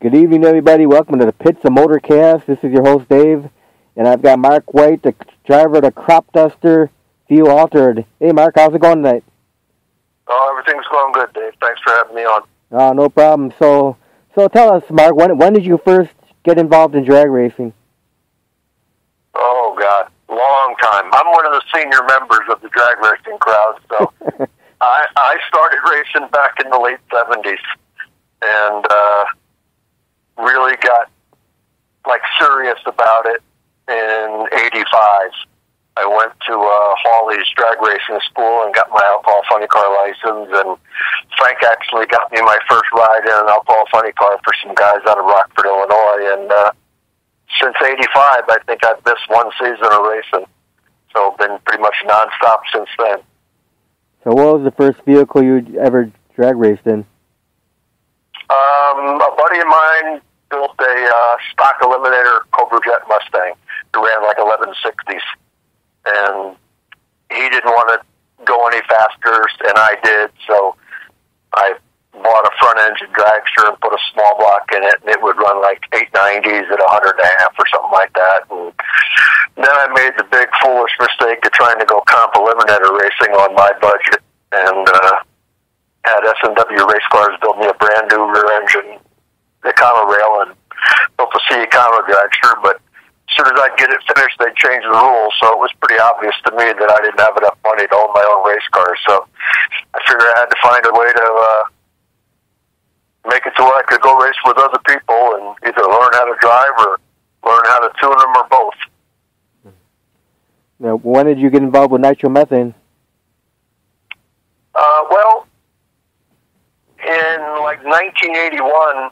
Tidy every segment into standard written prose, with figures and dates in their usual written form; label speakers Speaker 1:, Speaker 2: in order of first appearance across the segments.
Speaker 1: Good evening, everybody. Welcome to the Pits of Motorcast. This is your host, Dave, and I've got Marc White, the driver of the Crop Duster, Fuel Altered. Hey, Marc, how's it going tonight?
Speaker 2: Oh, everything's going good, Dave. Thanks for having me on.
Speaker 1: Oh, no problem. So tell us, Marc, when did you first get involved in drag racing?
Speaker 2: Oh, God, long time. I'm one of the senior members of the drag racing crowd, so I started racing back in the late 70s and really got, serious about it in 85. I went to Hawley's drag racing school and got my alcohol funny car license, and Frank actually got me my first ride in an alcohol funny car for some guys out of Rockford, Illinois, and since 85, I think I've missed one season of racing, so been pretty much nonstop since then.
Speaker 1: So what was the first vehicle you ever drag raced in?
Speaker 2: A buddy of mine built a stock Eliminator Cobra Jet Mustang. It ran like 1160s. And he didn't want to go any faster, and I did, so I bought a front-engine dragster and put a small block in it, and it would run like 890s at 100.5 or something like that. And then I made the big foolish mistake of trying to go comp eliminator racing on my budget, and had S&W Race Cars build me a brand new rear-engine Econo rail and built a C Econo dragster, but as soon as I'd get it finished, they'd change the rules, so it was pretty obvious to me that I didn't have enough money to own my own race car. So I figured I had to find a way to make it to where I could go race with other people and either learn how to drive or learn how to tune them or both.
Speaker 1: Now, when did you get involved with nitromethane?
Speaker 2: Well, in 1981,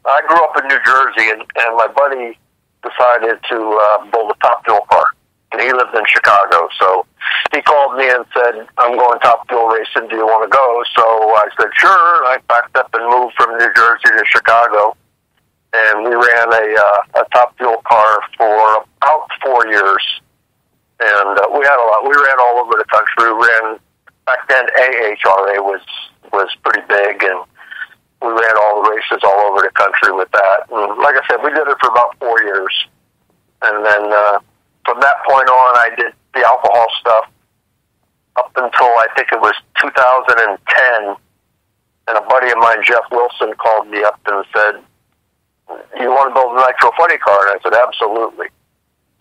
Speaker 2: I grew up in New Jersey, and my buddy decided to build a Top Fuel car, and he lived in Chicago. So he called me and said, "I'm going Top Fuel racing. Do you want to go?" So I said, "Sure." I packed up and moved from New Jersey to Chicago, and we ran a Top Fuel car for about 4 years. And we had a lot. We ran all over the country. We ran back then. AHRA was pretty big, and we ran all the races all over the country with that. And like I said, we did it for about 4 years. And then from that point on, I did the alcohol stuff up until I think it was 2010. And a buddy of mine, Jeff Wilson, called me up and said, "You want to build a nitro funny car?" And I said, "Absolutely."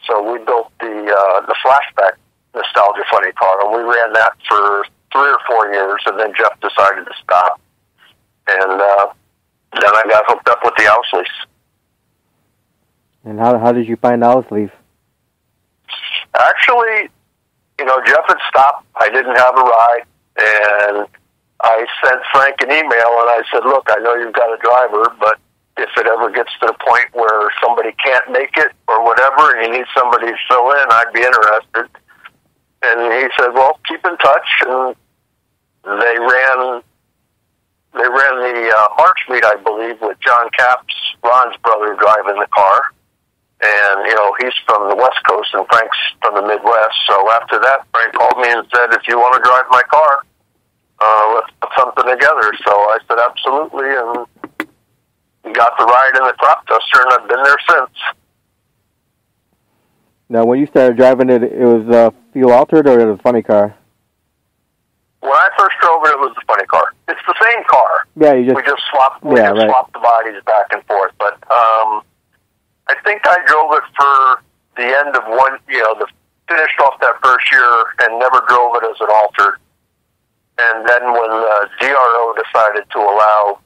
Speaker 2: So we built the flashback nostalgia funny car, and we ran that for 3 or 4 years, and then Jeff decided to stop. And then I got hooked up with the Ausleys.
Speaker 1: And how did you find Ausleys?
Speaker 2: Actually, Jeff had stopped. I didn't have a ride, and I sent Frank an email, and I said, "Look, I know you've got a driver, but if it ever gets to the point where somebody can't make it or whatever, and you need somebody to fill in, I'd be interested." And he said, "Well, keep in touch." And they ran the March meet, I believe, with John Capps, Ron's brother, driving the car. And, he's from the West Coast and Frank's from the Midwest. So after that, Frank called me and said, "If you want to drive my car, let's put something together." So I said, "Absolutely." And we got the ride in the Crop Duster, and I've been there since.
Speaker 1: Now, when you started driving it, it was fuel altered or it was a funny car?
Speaker 2: When I first drove it was a funny car. It's the same car.
Speaker 1: Yeah,
Speaker 2: we just swapped the bodies back and forth. But I think I drove it for the end of one, finished off that first year and never drove it as an altered. And then when the DRO decided to allow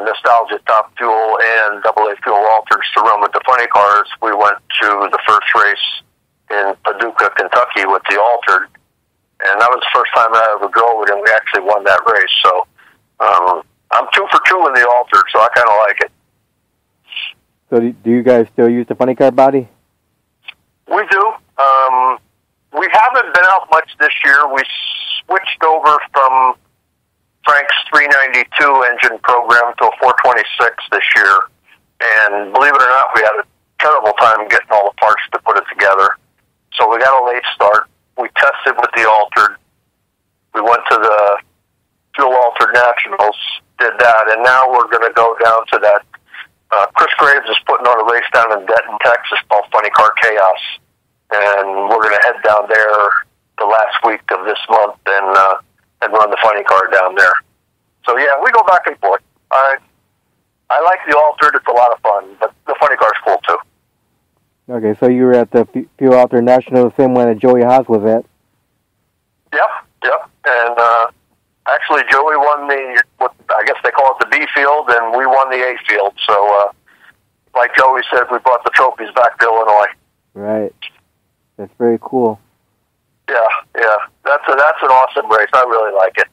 Speaker 2: Nostalgia Top Fuel and AA Fuel Alters to run with the funny cars, we went to the first race in Paducah, Kentucky with the altered. And that was the first time I ever drove it, and we actually won that race. So I'm 2 for 2 in the altered, so I kind of like it.
Speaker 1: So do you guys still use the funny car body?
Speaker 2: We do. We haven't been out much this year. We switched over from Frank's 392 engine program to a 426 this year. And believe it or not, we had a terrible time getting all the parts to put it together. So we got a late start. We tested with the altered. We went to the Fuel Altered Nationals, did that, and now we're going to go down to that Chris Graves is putting on a race down in Denton, Texas called Funny Car Chaos, and we're going to head down there the last week of this month and run the funny car down there. So yeah, we go back and forth. I like the altered; it's a lot of fun, but the funny car's cool too.
Speaker 1: Okay, so you were at the Fuel Alter National, the same one that Joey Haas was at.
Speaker 2: Yep, and actually Joey won what I guess they call it the B field, and we won the A field. So, like Joey said, we brought the trophies back to Illinois.
Speaker 1: Right, that's very cool.
Speaker 2: Yeah, that's an awesome race. I really like it.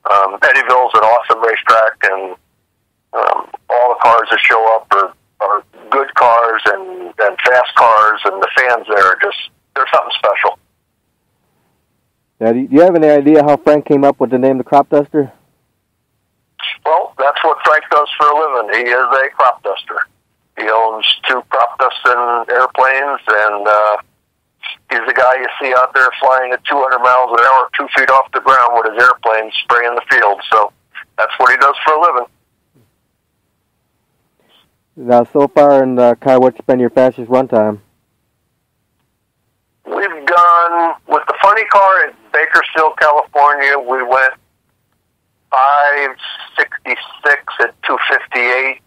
Speaker 2: Eddyville's an awesome racetrack, and all the cars that show up are good cars and fast cars, and the fans there are they're something special.
Speaker 1: Now, do you have any idea how Frank came up with the name the Crop Duster?
Speaker 2: Well, that's what Frank does for a living. He is a crop duster. He owns 2 crop dusting airplanes, and he's the guy you see out there flying at 200 miles an hour, 2 feet off the ground with his airplane spraying the field. So that's what he does for a living.
Speaker 1: Now, so far in the car, what's been your fastest run time?
Speaker 2: We've gone, with the funny car in Bakersfield, California, we went 566 at 258.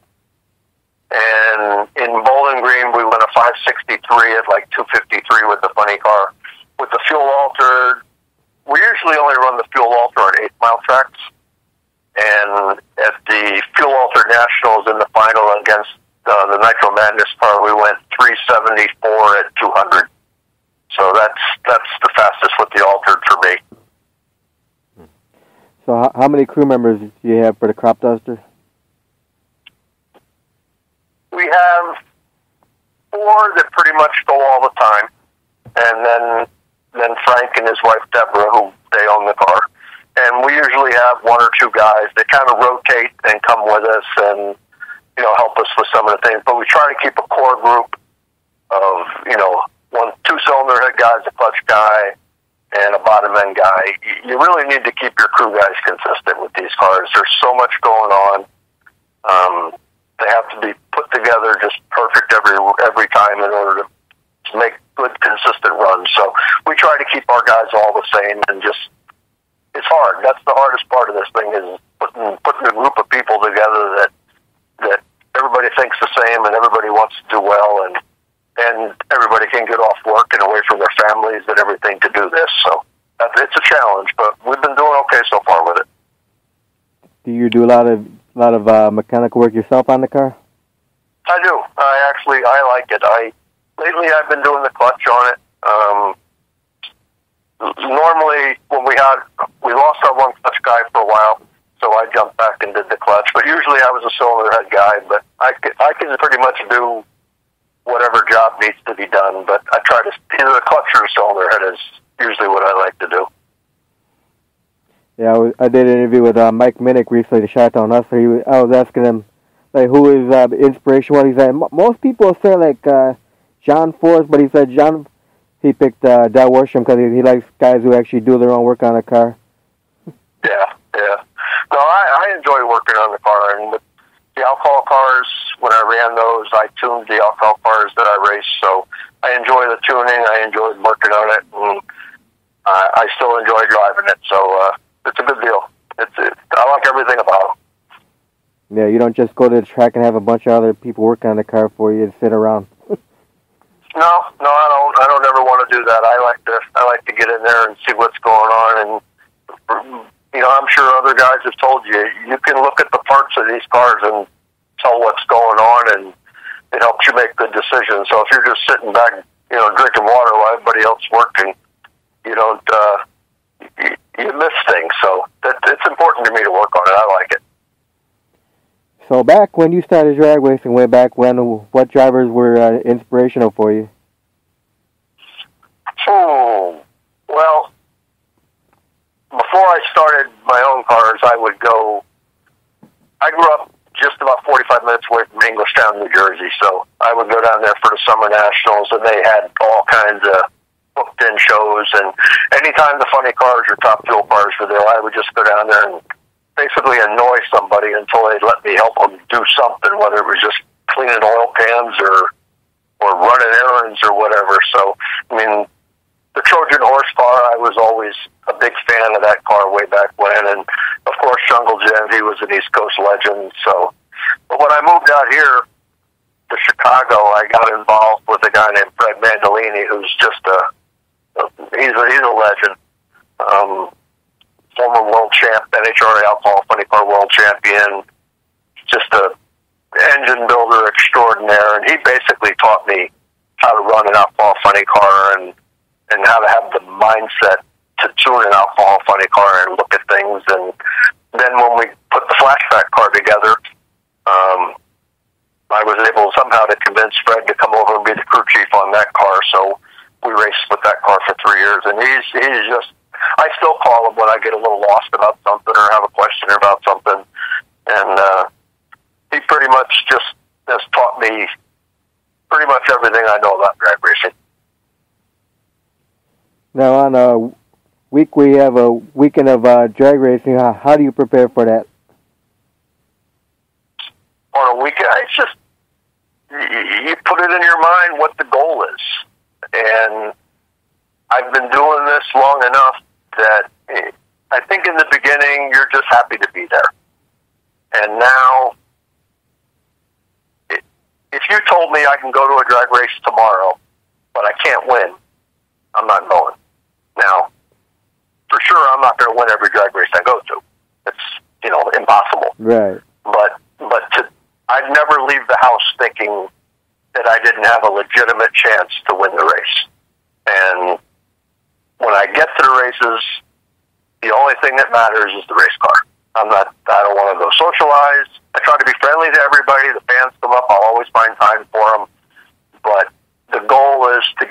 Speaker 2: And in Bowling Green, we went a 563 at like 253 with the funny car. With the fuel altered, we usually only run the fuel alter on 8-mile tracks. And at the fuel altered nationals in the final against the Nitro Madness car, we went 374 at 200. So that's the fastest with the altered for me.
Speaker 1: So how many crew members do you have for the Crop Duster?
Speaker 2: We have 4 that pretty much go all the time, and then Frank and his wife Deborah, who they own the car, and we usually have 1 or 2 guys that kind of rotate and come with us and help us with some of the things. But we try to keep a core group of 1 2-cylinder head guys, a clutch guy, and a bottom end guy. You really need to keep your crew guys consistent with these cars. There's so much going on. They have to be put together just perfect every time in order to make good, consistent runs. So we try to keep our guys all the same, and it's hard. That's the hardest part of this thing, is putting a group of people together that everybody thinks the same and everybody wants to do well, and everybody can get off work and away from their families and everything to do this. So it's a challenge, but we've been doing okay so far with it.
Speaker 1: Do you do a lot of mechanical work yourself on the car?
Speaker 2: I do. I like it. Lately I've been doing the clutch on it. Normally when we lost our 1 clutch guy for a while, so I jumped back and did the clutch. But usually I was a cylinder head guy, but I can pretty much do whatever job needs to be done. But I try to either the clutch or cylinder head is usually what I like to do.
Speaker 1: Yeah, I did an interview with Mike Minnick recently, the Chi-Town Hustler. I was asking him, who is the inspiration? What he said, most people say John Force, but he said he picked Dal Worsham because he likes guys who actually do their own work on a car.
Speaker 2: Yeah. No, I enjoy working on the car, and with the alcohol cars, when I ran those, I tuned the alcohol cars that I raced, so I enjoy the tuning. I enjoyed working on it, and I still enjoy driving it. So it's a good deal. I like everything about it.
Speaker 1: Yeah, you don't just go to the track and have a bunch of other people working on the car for you and sit around.
Speaker 2: No, I don't ever want to do that. I like to get in there and see what's going on, and I'm sure other guys have told you, you can look at the parts of these cars and tell what's going on, and it helps you make good decisions. So if you're just sitting back, drinking water while everybody else is working, you don't, you miss things. So it's important to me to work on it. I like it.
Speaker 1: So back when you started drag racing, way back when, what drivers were inspirational for you?
Speaker 2: Well, before I started my own cars, I grew up just about 45 minutes away from Englishtown, New Jersey, so I would go down there for the Summer Nationals, and they had all kinds of booked-in shows, and anytime the funny cars or Top Fuel cars were there, I would just go down there and basically annoy somebody until they'd let me help them do something, whether it was just cleaning oil pans or running errands or whatever. So, I mean, the Trojan horsepower, I was always a big fan of that car way back when. And, of course, Jungle Jim, he was an East Coast legend. So, but when I moved out here to Chicago, I got involved with a guy named Fred Mandolini, who's just he's a legend. Former world champ, NHRA Alcohol Funny Car world champion, just a engine builder extraordinaire, and he basically taught me how to run an alcohol funny car and how to have the mindset to tune an alcohol funny car and look at things. And then when we put the flashback car together, I was able somehow to convince Fred to come over and be the crew chief on that car. So we raced with that car for 3 years, and he's just, I still call him when I get a little lost about something or have a question about something. And he pretty much just has taught me pretty much everything I know about drag racing.
Speaker 1: Now, on a week we have a weekend of drag racing. How do you prepare for that?
Speaker 2: On a weekend, it's just, you put it in your mind what the goal is. And I've been doing this long enough that I think in the beginning you're just happy to be there. And now, if you told me I can go to a drag race tomorrow, but I can't win, I'm not going. Now, for sure, I'm not going to win every drag race I go to. It's, impossible.
Speaker 1: Right.
Speaker 2: But I'd never leave the house thinking that I didn't have a legitimate chance to win the race. And when I get to the races, the only thing that matters is the race car. I don't want to go socialize. I try to be friendly to everybody. The fans come up, I'll always find time for them. But the goal is to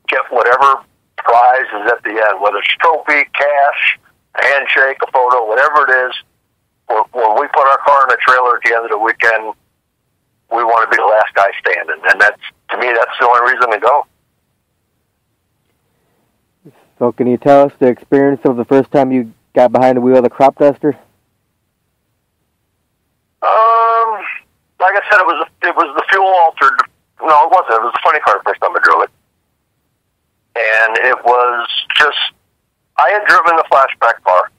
Speaker 2: get whatever prize is at the end, whether it's trophy, cash, a handshake, a photo, whatever it is. When we put our car in a trailer at the end of the weekend, we want to be the last guy standing. And to me, that's the only reason to go.
Speaker 1: So can you tell us the experience of the first time you got behind the wheel of the crop duster?
Speaker 2: Like I said, it was the fuel altered. No, it wasn't. It was the funny car the first time I drove it. And it was just, I had driven the flashback car,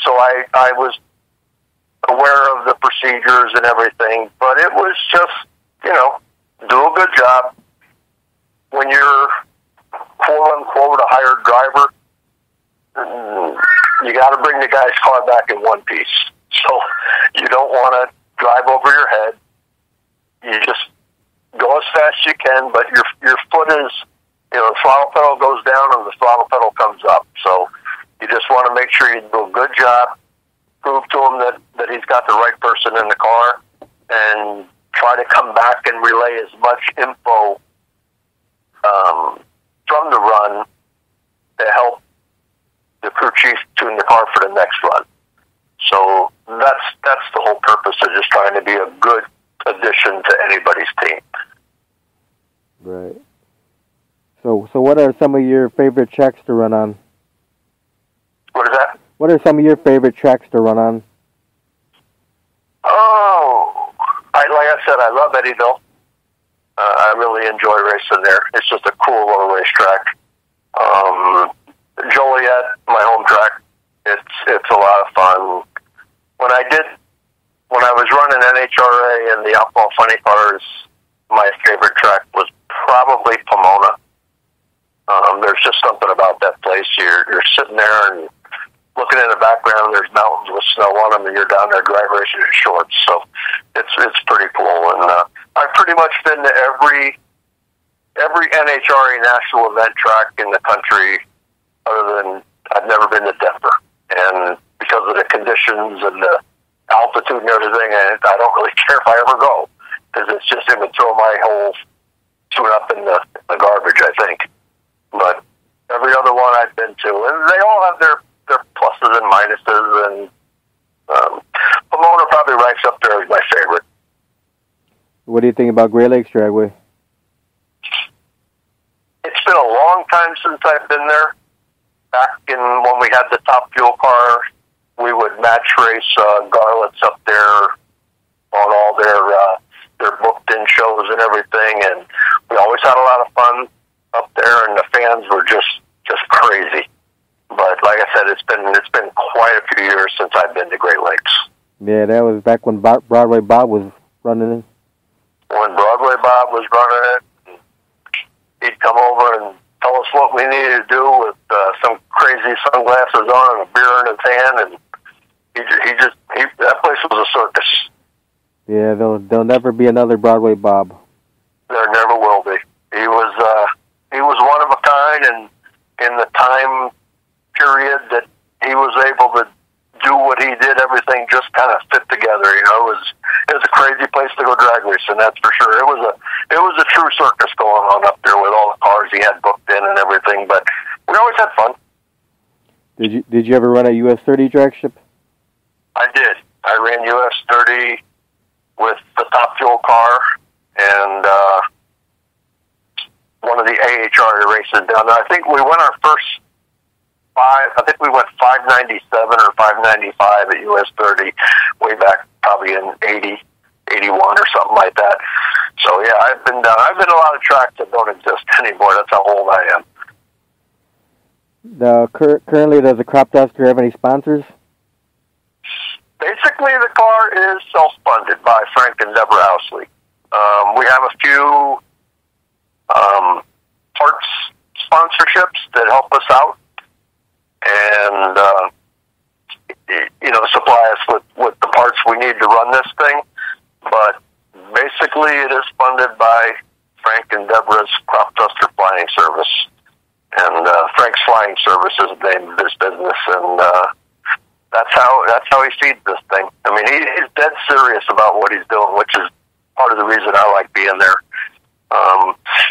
Speaker 2: so I was aware of the procedures and everything, but it was just, do a good job. When you're quote-unquote a hired driver, you got to bring the guy's car back in one piece. So you don't want to drive over your head. You just go as fast as you can, but your foot is, the throttle pedal goes down and the throttle pedal comes up. So you just want to make sure you do a good job, prove to him that he's got the right person in the car, and try to come back and relay as much info from the run to help the crew chief tune the car for the next run. So that's the whole purpose of just trying to be a good addition to anybody's team.
Speaker 1: Right. So what are some of your favorite tracks to run on?
Speaker 2: What is that?
Speaker 1: What are some of your favorite tracks to run on?
Speaker 2: Oh, like I said, I love Eddyville. I really enjoy racing there. It's just a cool little racetrack. Joliet, my home track, it's a lot of fun. When I was running NHRA and the Alcohol Funny Cars, my favorite track was probably Pomona. There's just something about that place. You're sitting there and looking in the background, there's mountains with snow on them, and you're down there drag racing in shorts. So it's pretty cool. And I've pretty much been to every NHRA national event track in the country, other than I've never been to Denver. And because of the conditions and the altitude and everything, I don't really care if I ever go, because it's just going to throw my whole tune up in the garbage, I think. But every other one I've been to, and they all have their pluses and minuses, and Pomona probably ranks up there as my favorite.
Speaker 1: What do you think about Great Lakes Dragway?
Speaker 2: It's been a long time since I've been there. Back when we had the Top Fuel car, we would match race Garlets up there on all their everything, and we always had a lot of fun up there, and the fans were just crazy. But like I said, it's been quite a few years since I've been to Great Lakes.
Speaker 1: Yeah, that was back when Broadway Bob was running it.
Speaker 2: When Broadway Bob was running it, he'd come over and tell us what we needed to do with some crazy sunglasses on and a beer in his hand, and that place was a circus.
Speaker 1: Yeah, there'll never be another Broadway Bob.
Speaker 2: There never will be. He was one of a kind, and in the time period that he was able to do what he did, everything just kind of fit together. You know, it was a crazy place to go drag racing, that's for sure. It was a true circus going on up there with all the cars he had booked in and everything. But we always had fun.
Speaker 1: Did you ever run a US 30 drag ship?
Speaker 2: I did. I ran US 30 with the Top Fuel car and one of the AHR races down there. I think we went our first we went 597 or 595 at US 30 way back probably in 80, 81 or something like that. So yeah, I've been a lot of tracks that don't exist anymore. That's how old I am.
Speaker 1: Currently, does the Crop Duster have any sponsors?
Speaker 2: Basically, the car is self-funded by Frank and Deborah Housley. We have a few parts sponsorships that help us out and supply us with the parts we need to run this thing. But basically, it is funded by Frank and Deborah's Crop Duster Flying Service. And Frank's Flying Service is the name of his business, and that's how he feeds this thing. I mean, he's dead serious about what he's doing, which is part of the reason I like being there.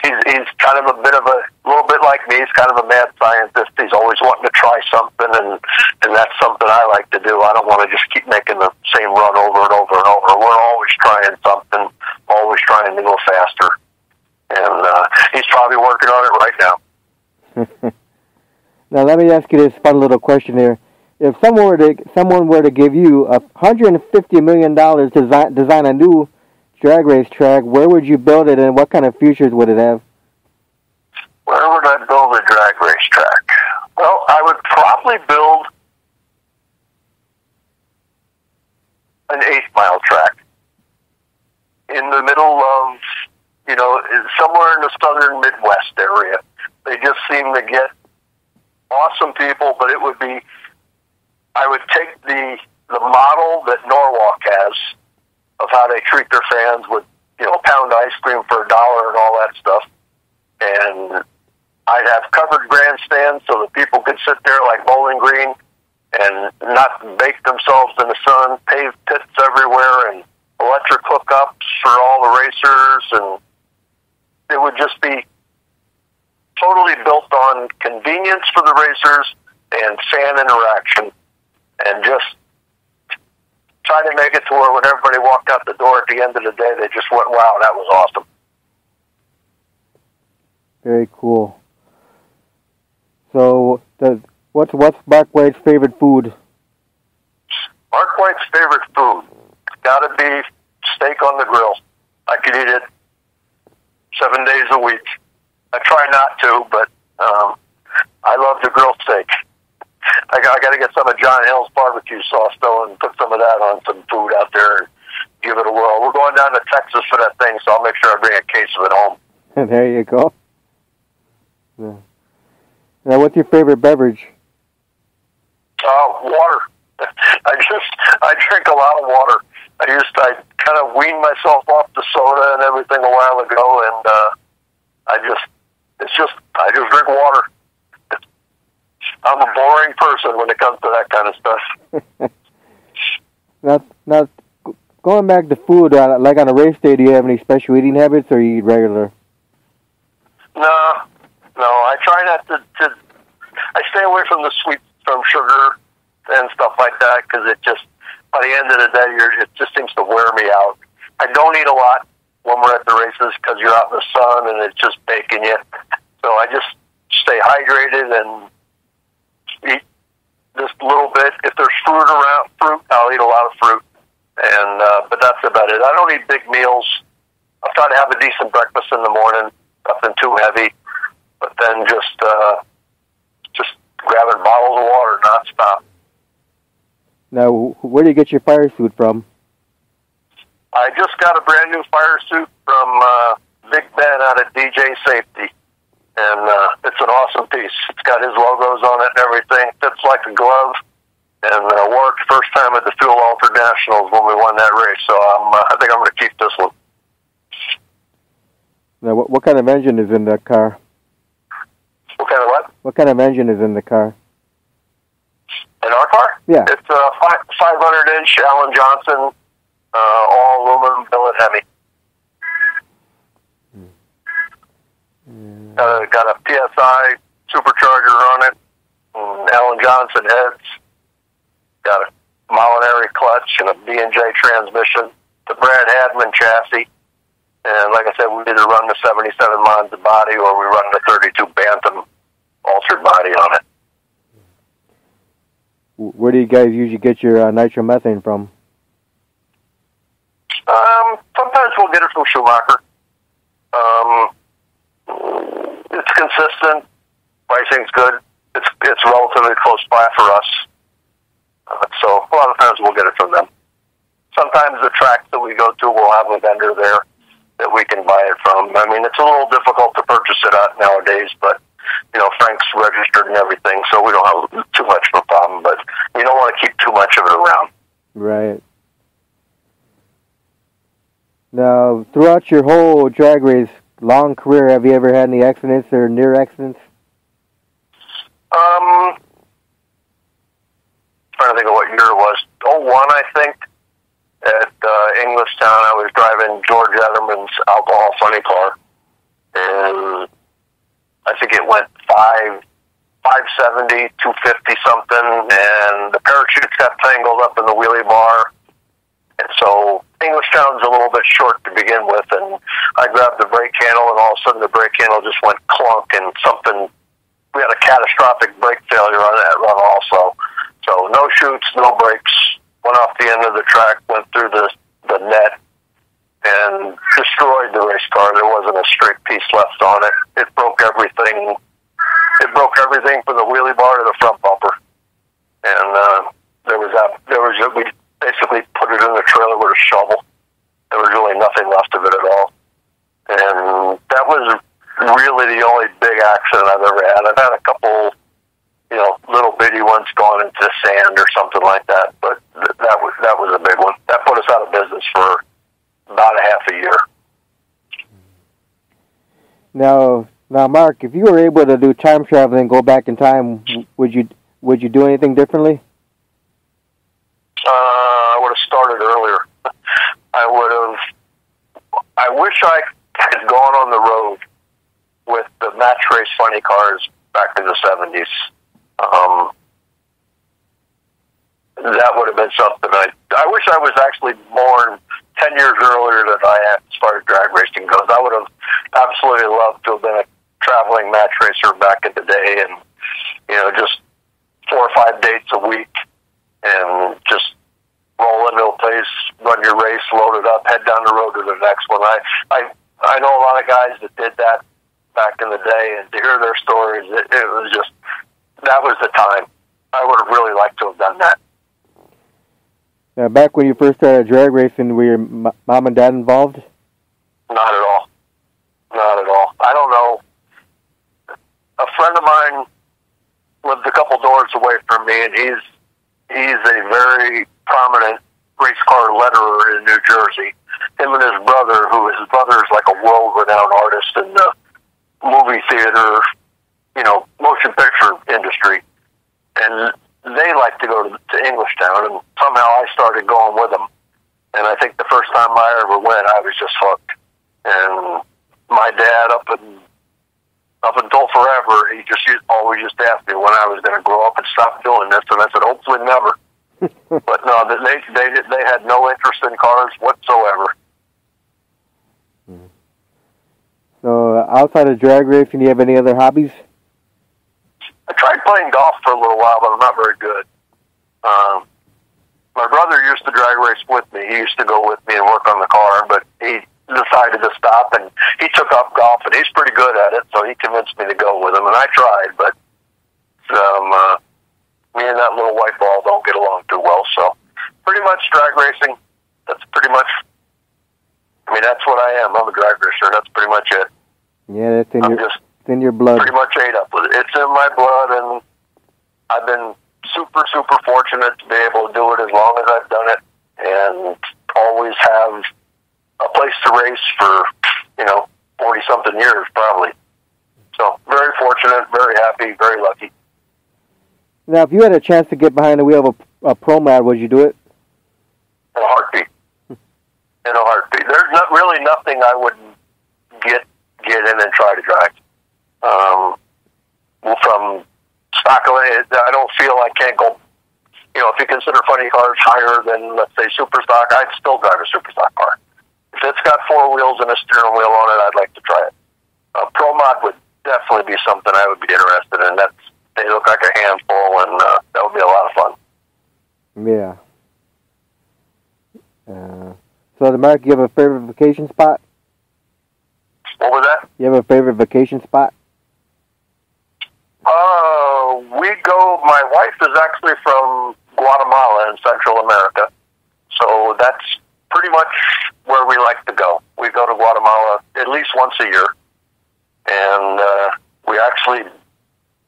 Speaker 2: He's kind of a little bit like me. He's kind of a mad scientist. He's always wanting to try something, and that's something I like to do. I don't want to just keep making the same run over and over and over. We're always trying something, always trying to go faster, and he's probably working on it right now.
Speaker 1: Now let me ask you this fun little question here. If someone were to give you $150 million to design a new drag race track, where would you build it, and what kind of features would it have?
Speaker 2: Where would I build a drag race track? Well, I would probably build an 8-mile track in the middle of, somewhere in the southern Midwest area. They just seem to get awesome people, but I would take the model that Norwalk has of how they treat their fans with, pound ice cream for $1 and all that stuff. And I'd have covered grandstands so that people could sit there like Bowling Green and not bake themselves in the sun, paved pits everywhere, and electric hookups for all the racers. And it would just be totally built on convenience for the racers and fan interaction, and just try to make it to where when everybody walked out the door at the end of the day, they just went, wow, that was awesome.
Speaker 1: Very cool. So, what's Marc White's favorite food?
Speaker 2: Marc White's favorite food? Gotta be steak on the grill. I could eat it 7 days a week. I try not to, but I love the grilled steak. I got to get some of John Hill's barbecue sauce, though, and put some of that on some food out there and give it a whirl. We're going down to Texas for that thing, so I'll make sure I bring a case of it home.
Speaker 1: There you go. Yeah. Now, what's your favorite beverage?
Speaker 2: Water. I drink a lot of water. I kind of weaned myself off the soda and everything a while ago, and I just drink water. I'm a boring person when it comes to that kind of
Speaker 1: stuff. Now, going back to food, like on a race day, do you have any special eating habits, or you eat regular?
Speaker 2: No. I try not to. I stay away from the sweet, from sugar and stuff like that, because it just, by the end of the day, it just seems to wear me out. I don't eat a lot when we're at the races because you're out in the sun and it's just baking you. So I just stay hydrated and eat just a little bit. If there's fruit, I'll eat a lot of fruit. And but that's about it. I don't eat big meals. I'll try to have a decent breakfast in the morning, nothing too heavy, but then just grabbing bottles of water nonstop.
Speaker 1: Now, where do you get your fire suit from?
Speaker 2: I just got a brand new fire suit from Big Ben out at DJ Safety, and it's an awesome piece. It's got his logos on it and everything. Fits like a glove, and wore it the first time at the Fuel Altered Nationals when we won that race. So I think I'm going to keep this one.
Speaker 1: Now, what kind of engine is in the car?
Speaker 2: What kind of what?
Speaker 1: What kind of engine is in the car?
Speaker 2: In our car?
Speaker 1: Yeah.
Speaker 2: It's a 500-inch Alan Johnson, all aluminum billet Hemi. Got a PSI supercharger on it, and Alan Johnson heads. Got a Molinari clutch and a B&J transmission. The Brad Hadman chassis. And like I said, we either run the 77 Monza body or we run the 32 Bantam altered body on it.
Speaker 1: Where do you guys usually get your nitromethane from?
Speaker 2: Sometimes we'll get it from Schumacher. It's consistent. Pricing's good. It's relatively close by for us. So a lot of times we'll get it from them. Sometimes the tracks that we go to will have a vendor there that we can buy it from. I mean, it's a little difficult to purchase it out nowadays, but, you know, Frank's registered and everything, so we don't have too much of a problem, but you don't want to keep too much of it around.
Speaker 1: Right. Now, throughout your whole drag race long career, have you ever had any accidents or near accidents?
Speaker 2: Trying to think of what year it was. 01, I think. At Englishtown, I was driving George Etterman's alcohol funny car, and I think it went 570, 250 something, and the parachutes got tangled up in the wheelie bar, and so Englishtown's a little bit short to begin with, and I grabbed the brake handle, and all of a sudden the brake handle just went clunk, and we had a catastrophic brake failure on that run also. So no chutes, no brakes. Went off the end of the track, went through the net, and destroyed the race car. There wasn't a straight piece left on it. It broke everything. It broke everything from the wheelie bar to the front bumper. And we basically put it in the trailer with a shovel. There was really nothing left of it at all. And that was really the only big accident I've ever had. I've had a couple, you know, little bitty ones going into the sand or something like that, but that was a big one. That put us out of business for about a half a year.
Speaker 1: Now, Mark, if you were able to do time travel and go back in time, would you do anything differently?
Speaker 2: I would have started earlier. I wish I had gone on the road with the match race funny cars back in the 70s. That would have been something. I wish I was actually born 10 years earlier than I had started drag racing, because I would have absolutely loved to have been a traveling match racer back in the day, and, you know, just 4 or 5 dates a week and just roll into a place, run your race, load it up, head down the road to the next one. I know a lot of guys that did that back in the day, and to hear their stories, it was just, that was the time. I would have really liked to have done that.
Speaker 1: Now, back when you first started drag racing, were your mom and dad involved?
Speaker 2: Not at all. Not at all. I don't know. A friend of mine lived a couple doors away from me, and he's a very prominent race car letterer in New Jersey. Him and his brother, his brother is like a world-renowned artist in the movie theater, you know, motion picture industry. And they like to go to Englishtown, and somehow I started going with them. And I think the first time I ever went, I was just hooked. And my dad, up until forever, he always asked me when I was going to grow up and stop doing this, and I said, hopefully never. But no, they had no interest in cars whatsoever.
Speaker 1: So, outside of drag racing, do you have any other hobbies?
Speaker 2: I tried playing golf for a little while, but I'm not very good. My brother used to drag race with me. He used to go with me and work on the car, but he decided to and I tried, but me and that little white ball don't get along too well. So pretty much drag racing, that's pretty much, I mean, that's what I am. I'm a drag racer. That's pretty much it.
Speaker 1: Yeah, it's in your blood.
Speaker 2: Pretty much ate up with it. It's in my blood, and I've been super, super fortunate to be able to do it as long as I've done it, and always have a place to race for, 40-something years, probably. So, very fortunate, very happy, very lucky.
Speaker 1: Now, if you had a chance to get behind the wheel of a pro mod, would you do it?
Speaker 2: In a heartbeat. In a heartbeat. There's not really nothing I wouldn't get in and try to drive. From stock, I don't feel I can't go. If you consider funny cars higher than, let's say, super stock, I'd still drive a super stock car. If it's got 4 wheels and a steering wheel on it, I'd like to try it. Pro mod would definitely be something I would be interested in. They look like a handful, and that would be a lot of fun.
Speaker 1: Yeah. So, Mark, you have a favorite vacation spot?
Speaker 2: What was that?
Speaker 1: You have a favorite vacation spot?
Speaker 2: My wife is actually from Guatemala in Central America, so that's pretty much where we like to go. We go to Guatemala at least once a year, and we actually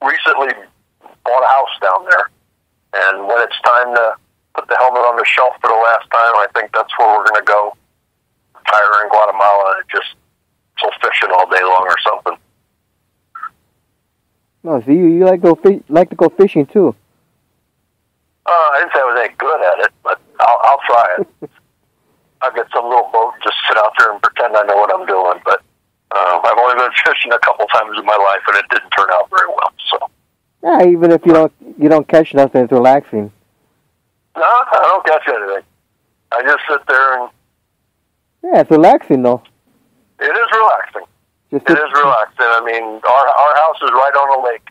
Speaker 2: recently bought a house down there, and when it's time to put the helmet on the shelf for the last time, I think that's where we're going to go, retire in Guatemala and just go fishing all day long or something.
Speaker 1: No, so you like to go fishing too.
Speaker 2: I didn't say I was any good at it, but I'll try it. I'll get some little boat and just sit out there and pretend I know what I'm doing. But I've only been fishing a couple times in my life, and it didn't turn out very well. So
Speaker 1: yeah, even if you don't catch nothing, it's relaxing.
Speaker 2: No, I don't catch anything. I just sit there and.
Speaker 1: Yeah, it's relaxing though.
Speaker 2: It is relaxing. It is relaxing. I mean, our house is right on a lake,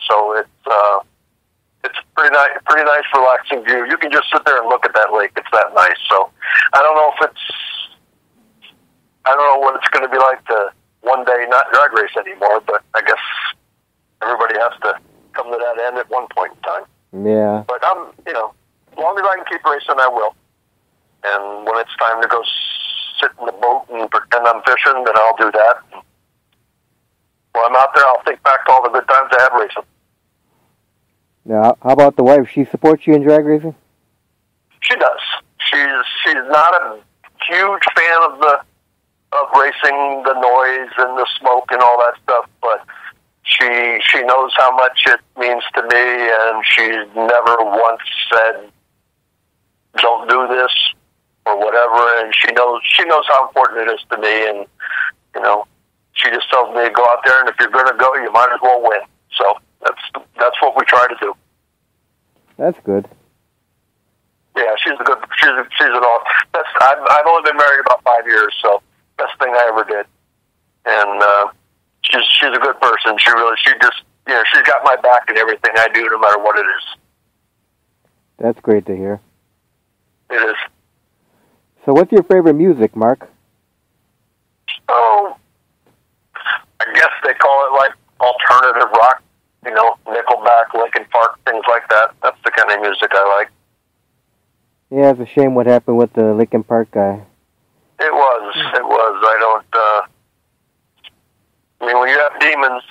Speaker 2: so it's pretty nice, relaxing view. You can just sit there and look at that lake. It's that nice. So I don't know what it's going to be like to one day not drag race anymore, but I guess everybody has to come to that end at one point in time.
Speaker 1: Yeah.
Speaker 2: But as long as I can keep racing, I will. And when it's time to go sit in the boat and pretend I'm fishing, then I'll do that. While I'm out there, I'll think back to all the good times I had racing.
Speaker 1: Now, how about the wife? She supports you in drag racing?
Speaker 2: She does. She's not a huge fan of racing, the noise and the smoke and all that stuff, but she knows how much it means to me, and she's never once said, "Don't do this," or whatever. And she knows how important it is to me, and she just tells me to go out there, and if you're going to go, you might as well win. So that's what we try to do.
Speaker 1: That's good.
Speaker 2: Yeah, she's an awesome. I've only been married about 5 years, so best thing I ever did. And she's a good person. She's got my back in everything I do, no matter what it is.
Speaker 1: That's great to hear.
Speaker 2: It is.
Speaker 1: So, what's your favorite music, Mark?
Speaker 2: Oh, I guess they call it like alternative rock. Nickelback, Linkin Park, things like that. That's the kind of music I like.
Speaker 1: Yeah, it's a shame what happened with the Linkin Park guy. It
Speaker 2: was. I don't, when you have demons,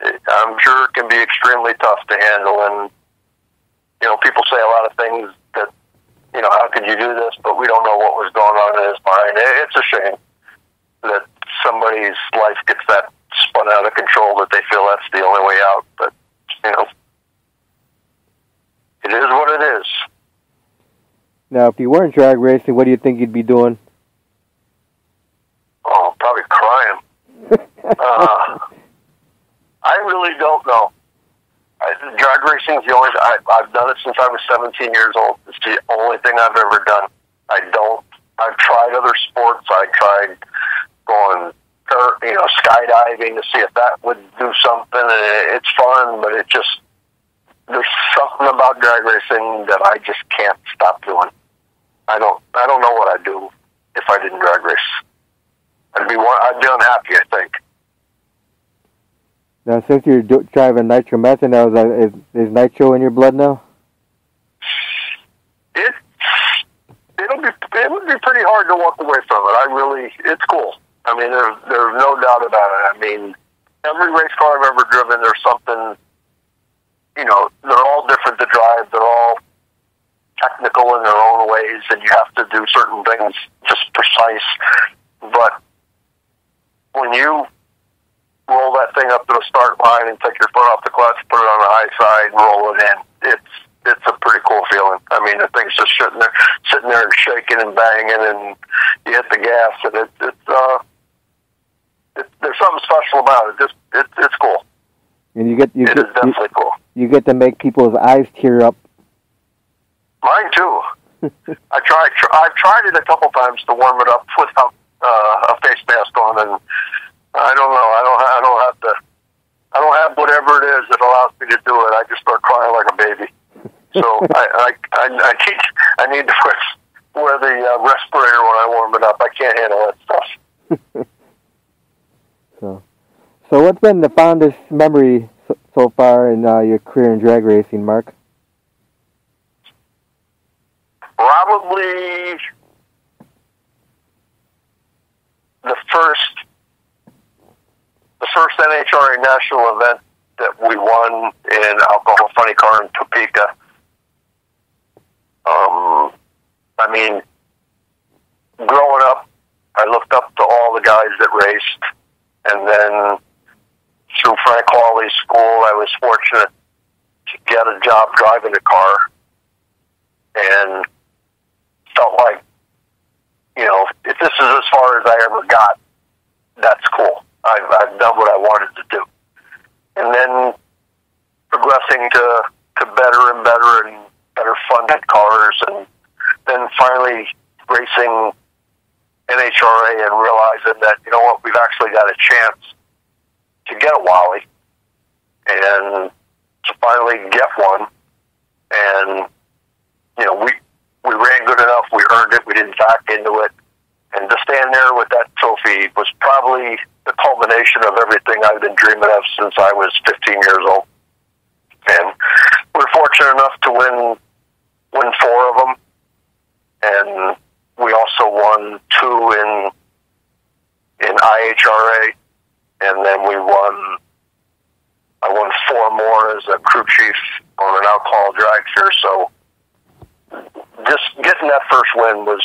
Speaker 2: I'm sure it can be extremely tough to handle, and, people say a lot of things that, how could you do this, but we don't know what was going on in his mind. It's a shame that somebody's life gets that spun out of control that they feel that's the only way out, but, it is what it is.
Speaker 1: Now, if you weren't drag racing, what do you think you'd be doing?
Speaker 2: Oh, probably crying. I really don't know. Drag racing is the only. I've done it since I was 17 years old. It's the only thing I've ever done. I've tried other sports. I tried going, skydiving to see if that would do something. It's fun, but there's something about drag racing that I just can't stop doing. I don't know what I'd do if I didn't drag race. I'd be unhappy, I think.
Speaker 1: Now, since you're driving nitromethane, now is nitro in your blood now?
Speaker 2: It would be pretty hard to walk away from it. It's cool. I mean, there's no doubt about it. I mean, every race car I've ever driven, there's something, they're all different to drive. They're all technical in their own ways, and you have to do certain things just precise. But when you roll that thing up to the start line and take your foot off the clutch, put it on the high side, roll it in, it's a pretty cool feeling. I mean, the thing's just sitting there and shaking and banging, and you hit the gas, and there's something special about it. It's cool.
Speaker 1: And it is
Speaker 2: definitely cool.
Speaker 1: You get to make people's eyes tear up.
Speaker 2: Mine too. I've tried it a couple times to warm it up without a face mask on, and I don't know. I don't have whatever it is that allows me to do it. I just start crying like a baby. So I need to wear the respirator when I warm it up. I can't handle that stuff.
Speaker 1: So what's been the fondest memory so far in your career in drag racing, Mark?
Speaker 2: Probably the first NHRA national event that we won in Alcohol Funny Car in Topeka. I mean, growing up, I looked up to all the guys that raced, and then through Frank Hawley's school, I was fortunate to get a job driving a car, and felt like, if this is as far as I ever got, that's cool. I've done what I wanted to do. And then progressing to better and better and better funded cars, and then finally racing NHRA and realizing that, we've actually got a chance to get a Wally and to finally get one. And, we ran good enough. We earned it. We didn't back into it. And to stand there with that trophy was probably the culmination of everything I've been dreaming of since I was 15 years old. And we're fortunate enough to win 4 of them. And we also won 2 in IHRA. And then I won 4 more as a crew chief on an alcohol drag fair. So just getting that first win was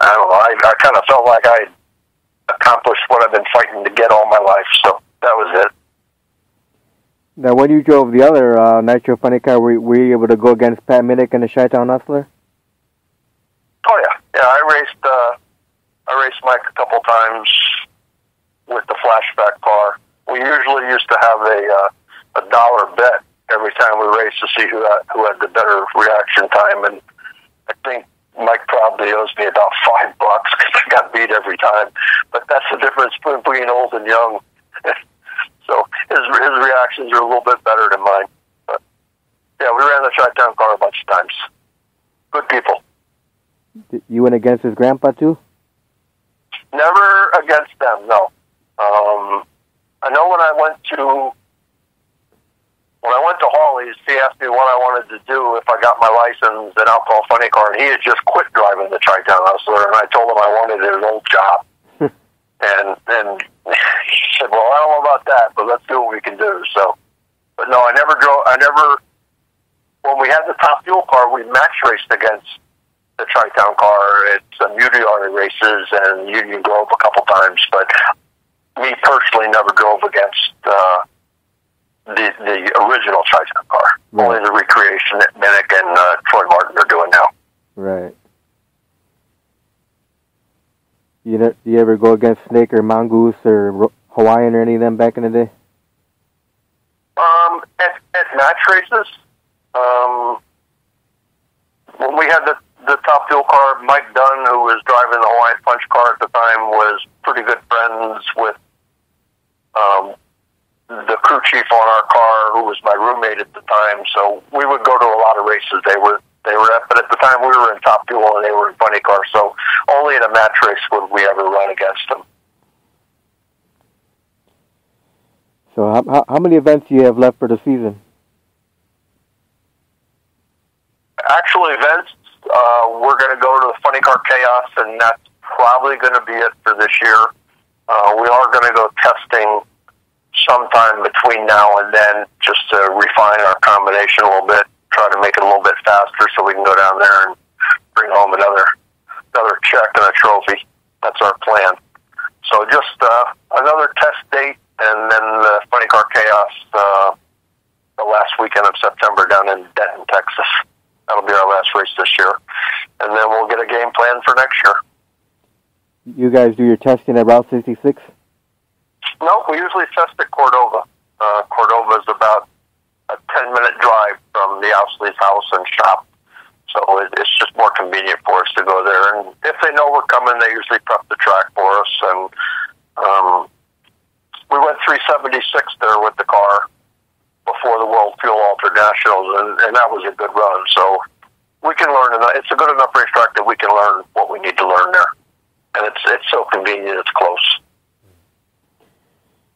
Speaker 2: I don't know, I kind of felt like I accomplished what I've been fighting to get all my life. So that was it.
Speaker 1: Now, when you drove the other Nitro Funny Car, were you able to go against Pat Minnick and the Chi-Town Hustler?
Speaker 2: Oh yeah, I raced Mike a couple times with the flashback car. We usually used to have a dollar bet every time we raced to see who had the better reaction time, and I think Mike probably owes me about $5 because I got beat every time. But that's the difference between being old and young. So his reactions are a little bit better than mine. But yeah, we ran the Chi-Town car a bunch of times. Good people.
Speaker 1: You went against his grandpa too?
Speaker 2: Never against them, no. I know when I went to Hawley's, he asked me what I wanted to do if I got my license in Alcohol Funny Car, and he had just quit driving the Chi-Town Hustler, and I told him I wanted his old job. and he said, well, I don't know about that, but let's see what we can do. So, but no, when we had the Top Fuel car, we match raced against the Chi-Town car at some UDR races and Union Grove a couple times, but me personally never drove against the original Chi-Town car. Right. Only the recreation that Minnick and Troy Martin are doing now.
Speaker 1: Right. You ever go against Snake or Mongoose or Hawaiian or any of them back in the day?
Speaker 2: At match races, when we had the Top Fuel car, Mike Dunn, who was driving the Hawaiian Punch car at the time, was pretty good friends with the crew chief on our car, who was my roommate at the time. So we would go to a lot of races they were at, but at the time we were in Top Fuel and they were in Funny Car, so only in a match race would we ever run against them.
Speaker 1: So how many events do you have left for the season?
Speaker 2: Actual events, we're going to go to the Funny Car Chaos, and that's probably going to be it for this year. We are going to go testing sometime between now and then, just to refine our combination a little bit, try to make it a little bit faster so we can go down there and bring home another check and a trophy. That's our plan. So just another test date, and then the Funny Car Chaos the last weekend of September down in Denton, Texas. That'll be our last race this year. And then we'll get a game plan for next year.
Speaker 1: You guys do your testing at Route 66?
Speaker 2: No, we usually test at Cordova. Cordova is about a 10-minute drive from the Ousley's house and shop. So it's just more convenient for us to go there. And if they know we're coming, they usually prep the track for us. And we went 376 there with the car before the World Fuel Internationals, and that was a good run. So we can learn enough. It's a good enough racetrack that we can learn what we need to learn there. And it's so convenient, it's close.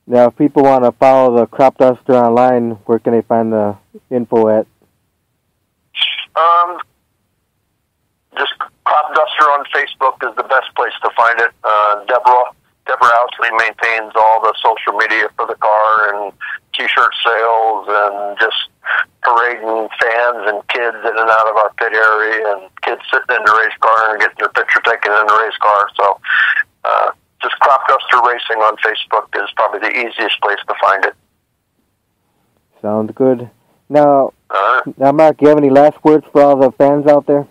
Speaker 1: Now, if people want to follow the Crop Duster online, where can they find the info at?
Speaker 2: Just Crop Duster on Facebook is the best place to find it. Deborah Ousley maintains all the social media for the car, and T-shirt sales, and just parading fans and kids in and out of our pit area, and kids sitting in the race car and getting their picture taken in the race car. So just Crop Duster Racing on Facebook is probably the easiest place to find it.
Speaker 1: Sounds good. Now, Mark, do you have any last words for all the fans out there?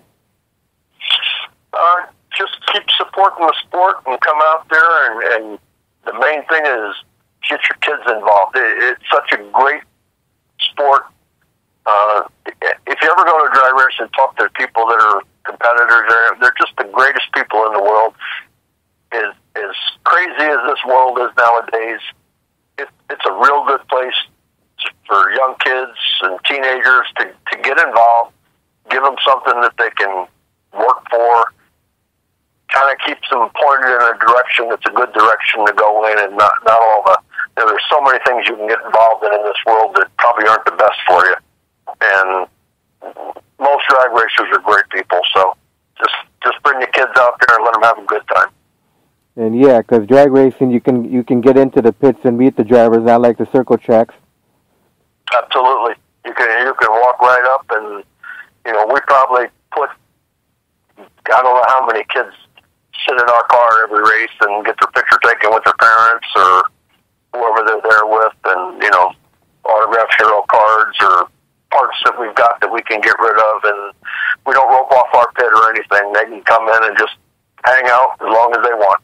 Speaker 2: Just keep supporting the sport and come out there, and the main thing is get your kids involved. It's such a great sport. If you ever go to a drag race and talk to people that are competitors, they're just the greatest people in the world. As crazy as this world is nowadays, it's a real good place for young kids and teenagers to get involved, give them something that they can work for, kind of keeps them pointed in a direction that's a good direction to go in, and not all the, there's so many things you can get involved in this world that probably aren't the best for you. And most drag racers are great people, so just bring your kids out there and let them have a good time.
Speaker 1: And yeah, because drag racing, you can get into the pits and meet the drivers, not like the circle tracks.
Speaker 2: Absolutely, you can walk right up, and we probably put, I don't know how many kids sit in our car every race and get their picture taken with their parents or whoever they're there with, and autographed hero cards or parts that we've got that we can get rid of, and we don't rope off our pit or anything. They can come in and just hang out as long as they want.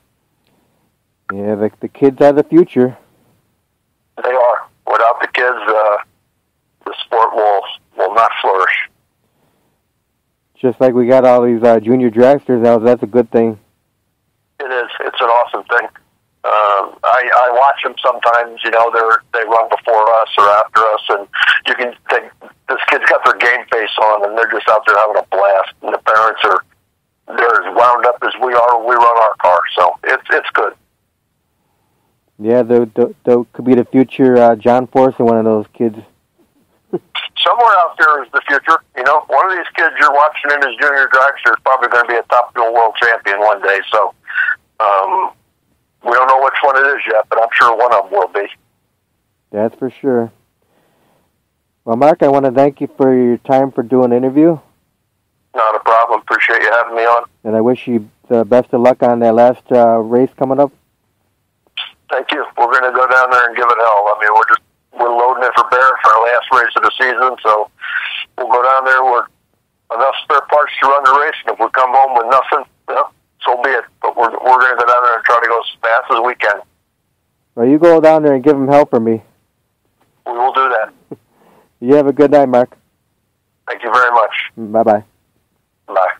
Speaker 1: Yeah, the kids are the future.
Speaker 2: They are. Without the kids, the sport will not flourish.
Speaker 1: Just like we got all these junior dragsters now, that's a good thing.
Speaker 2: It is. It's an awesome thing. I watch them sometimes. They run before us or after us, and you can think this kid's got their game face on, and they're just out there having a blast. And the parents they're as wound up as we are when we run our car. So it's good.
Speaker 1: Yeah, there could be the future John Force and one of those kids.
Speaker 2: Somewhere out there is the future. One of these kids you're watching in his junior dragster is probably going to be a top fuel world champion one day. So we don't know which one it is yet, but I'm sure one of them will be.
Speaker 1: That's for sure. Well, Mark, I want to thank you for your time for doing the interview.
Speaker 2: Not a problem. Appreciate you having me on.
Speaker 1: And I wish you the best of luck on that last race coming up.
Speaker 2: Thank you. We're going to go down there and give it hell. I mean, we're loading it for bear for our last race of the season, so we'll go down there with enough spare parts to run the race, and if we come home with nothing, so be it. But we're going to go down there and try to go as fast as we can.
Speaker 1: Well, you go down there and give them hell for me.
Speaker 2: We will do that.
Speaker 1: You have a good night, Mark.
Speaker 2: Thank you very much.
Speaker 1: Bye-bye.
Speaker 2: Bye.